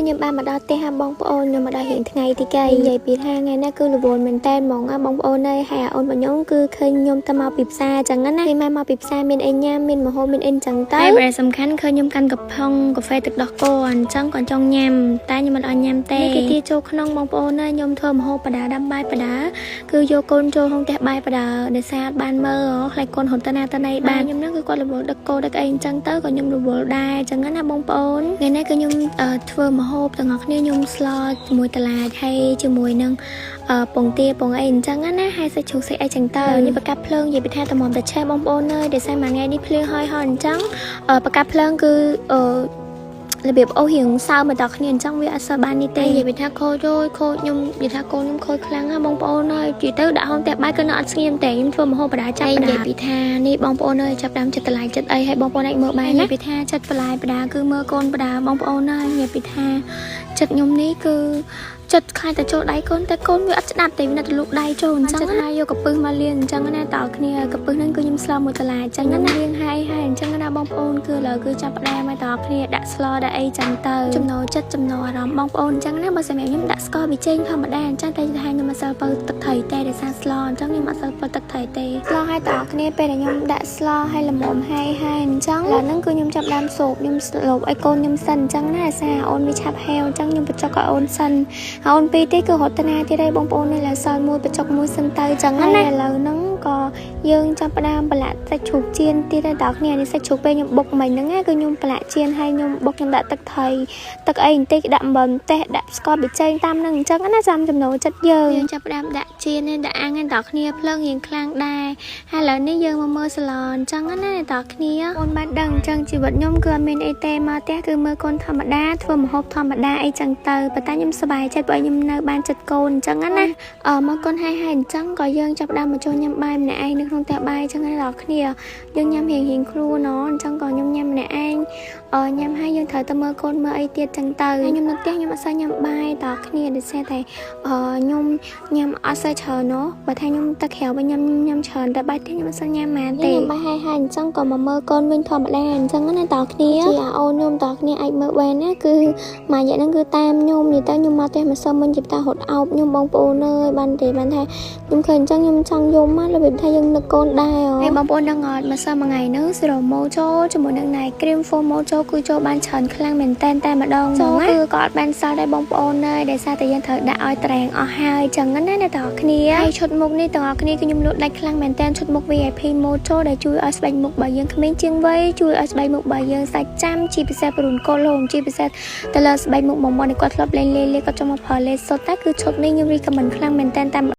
ខ្ញុំបានមកដល់ផ្ទះហាបងប្អូនខ្ញុំមកដល់រៀងថ្ងៃទីកៃនិយាយពីថាថ្ងៃនេះគឺរវល់មែនតើហ្មងបងប្អូនអើយហើយអូនរបស់ខ្ញុំគឺឃើញខ្ញុំទៅមកពីផ្សារអញ្ចឹងណាពេលមកពីផ្សារមានអីញ៉ាំមានម្ហូបមានអីអញ្ចឹងទៅហើយសំខាន់ឃើញខ្ញុំកាន់កាផុងកាហ្វេទឹកដោះគោអញ្ចឹងក៏ចង់ញ៉ាំតែខ្ញុំមិនអត់ញ៉ាំទេគេទាចូលក្នុងបងប្អូនអើយខ្ញុំធ្វើម្ហូបបដាដាំបាយបដាគឺយកកូនចូលក្នុងផ្ទះបាយបដាដែលសាបានមើលខ្លាចកូនរត់ទៅណាទៅណីបានខ្ញុំហ្នឹងគឺគាត់រវល់ដឹកគោដឹកអីអញ្ចឹងទៅក៏ខ្ញុំរវល់ដែរអញ្ចឹងណាបងប្អូនថ្ងៃនេះគឺខ្ញុំធ្វើម្ហូបទាំងអស់គ្នាខ្ញុំស្លជាមួយតឡាចហើយជាមួយនឹងពងទាពងអីអញ្ចឹងណាហើយសាច់ជ្រូកសាច់អីចឹងទៅនេះបកាប់ភ្លើងនិយាយពីថាតម្រាំតែឆេះបងប្អូនអើយដែលស្អីមួយថ្ងៃនេះភ្លៀងហើយអញ្ចឹងបកាប់ភ្លើងគឺរបៀបអូរៀងសើមកដល់គ្នាអញ្ចឹងវាអត់សូវបាននេះទេនិយាយពីថាខូចខូចខ្ញុំនិយាយថាកូនខ្ញុំខូចខ្លាំងណាបងប្អូនអើយនិយាយទៅដាក់ហងតែបាយគឺនៅអត់ស្ងៀមទេខ្ញុំធ្វើម្ហូបបដាចាប់និយាយពីថានេះបងប្អូនអើយចាប់ដើមចិត្តតឡាយចិត្តអីហើយបងប្អូនអាចមើលបានណានិយាយពីថាចិត្តបលាយបដាគឺមើលកូនបដាបងប្អូនអើយនិយាយពីថាចិត្តខ្ញុំនេះគឺចិត្តខ្លាចតែចូលដៃកូនតែកូនវាអត់ស្ដាប់ទេវានៅតែលូកដៃចូលអញ្ចឹងណាយកកពឹសមកលាងអញ្ចឹងណាតើគ្នាកពឹសហ្នឹងគឺខ្ញុំស្លមួយតឡាអញ្ចឹងណាលាងហើយអញ្ចឹងណាបងប្អូនគឺឥឡូវគឺចាប់ផ្ដើមមកតើគ្នាដាក់ស្លដាក់អីចឹងទៅចំណូលចិត្តចំណូលអារម្មណ៍បងប្អូនអញ្ចឹងណាបើសម្រាប់ខ្ញុំដាក់ស្ករប៊ីចេងធម្មតាអញ្ចឹងតែថាខ្ញុំអត់សូវបើទឹកត្រីទេដោយសារស្លអញ្ចឹងខ្ញុំអត់សូវបើទឹកត្រីទេស្លឲ្យតើគ្នាពេលដែលខ្ញុំដាក់ស្លឲ្យល្មមហើយអញ្ចឹងឥឡូវហ្នឹងគឺខ្ញុំចាប់ដើមសូបខ្ញុំស្លុបឲ្យកូនខ្ញុំសិនអញ្ចឹងណាដោយសារអូនវាឆាប់ហេវអញ្ចឹងខ្ញុំបញ្ចុកឲ្យអូនសិនអូនពីរទេគឺរត់តាទៀតហើយបងប្អូននេះឡើយសល់មួយបញ្ចុកមួយសិនទៅអញ្ចឹងណាឥឡូវហ្នឹងក៏យើងចាប់ផ្ដើមប្រឡាក់សាច់ជ្រូកចៀនទៀតហើយដល់គ្នានេះសាច់ជ្រូកពេលខ្ញុំបុកមិញហ្នឹងគឺខ្ញុំប្រឡាក់ចៀនហើយខ្ញុំបុកខ្ញុំដាក់ទឹកថៃទឹកអីបន្តិចដាក់អំបិលម្ទេសដាក់ស្ករប៊ីចេងតាមហ្នឹងអញ្ចឹងណាចាំចំណូលចិត្តយើងចាប់ផ្ដើមដាក់ចៀននេះដាក់អាំងហើយដល់គ្នាភ្លើងរៀងខ្លាំងដែរហើយឥឡូវនេះយើងមកមើលសាឡនអញ្ចឹងណាដល់គ្នាអូនបានដឹងអញ្ចឹងជីវិតខ្ញុំគឺអត់មានអីទេមកផ្ទះគឺមើលកូនធម្មតាធ្វើម្ហូបធម្មតាអីចឹងទៅប៉ុន្តែខ្ញុំសប្បាយចិត្តព្រោះខ្ញុំនៅបានចិត្តកូនអញ្ចឹងណាមកកូនហើយអញ្ចឹងក៏យើងចាប់ផ្ដើមមកចូលញ៉ាំបាយម្នាក់ឯងនៅក្នុងផ្ទះបាយអញ្ចឹងដល់គ្នាយើងញ៉ាំរៀងខ្លួនអញ្ចឹងក៏ខ្ញុំញ៉ាំម្នាក់ឯងញ៉ាំហើយយើងត្រូវទៅមើលកូនមើលអីទៀតចឹងទៅខ្ញុំនៅផ្ទះខ្ញុំអត់សូវញ៉ាំបាយដល់គ្នាដូចតែខ្ញុំញ៉ាំអត់សូវច្រើនណោះបើថាខ្ញុំទៅក្រៅវិញញ៉ាំច្រើនតែបាយទៀតខ្ញុំអត់សូវញ៉ាំហ្មងទេញ៉ាំបាយហើយអញ្ចឹងក៏មកមើលកូនវិញធម្មតាអញ្ចឹងណាដល់គ្នាជាអូនខ្ញុំដល់គ្នាអាចមើលបានណាគឺមួយរយៈហ្នឹងគឺតាមខ្ញុំនិយាយទៅខ្ញុំមកផ្ទះមិនសូវមិនជិបតាហត់អោបខ្ញុំបងប្អូនអើយបានទេបានថាខ្ញុំឃើញអញ្ចឹងខ្ញុំចង់យំមករបៀបថាយើងនឹកកូនដែរហើយបងប្អូនដឹងអត់មកសើមួយថ្ងៃហ្នឹងសេរ៉ូម៉ូចូលជាមួយនឹងណៃគ្រីមហ្វូម៉ូចូលគឺចូលបានច្រើនខ្លាំងមែនតែម្ដងចូលគឺក៏អត់បានសល់ដែរបងប្អូនអើយដោយសារតែយើងត្រូវដាក់ឲ្យត្រែងអស់ហើយអញ្ចឹងណាអ្នកទាំងអស់គ្នាហើយឈុតមុខនេះទាំងអស់គ្នាគឺខ្ញុំលក់ដាច់ខ្លាំងមែនតែឈុតមុខ VIP ម៉ូចូលដែលជួយឲ្យស្បែកមុខរបស់យើងក្មេងជាងវ័យជួយឲ្យស្បែកមុខរបស់យើងសាច់ចាំជាពិសេសព្រូនកូឡូមជាពិសេសទៅលើស្បែកមុខបំពន់ដែលគាត់ធ្លាប់លេងគាត់ចង់មកផលលេសុទ្ធតែគឺឈុតនេះខ្ញុំ recommend ខ្លាំងមែនតែ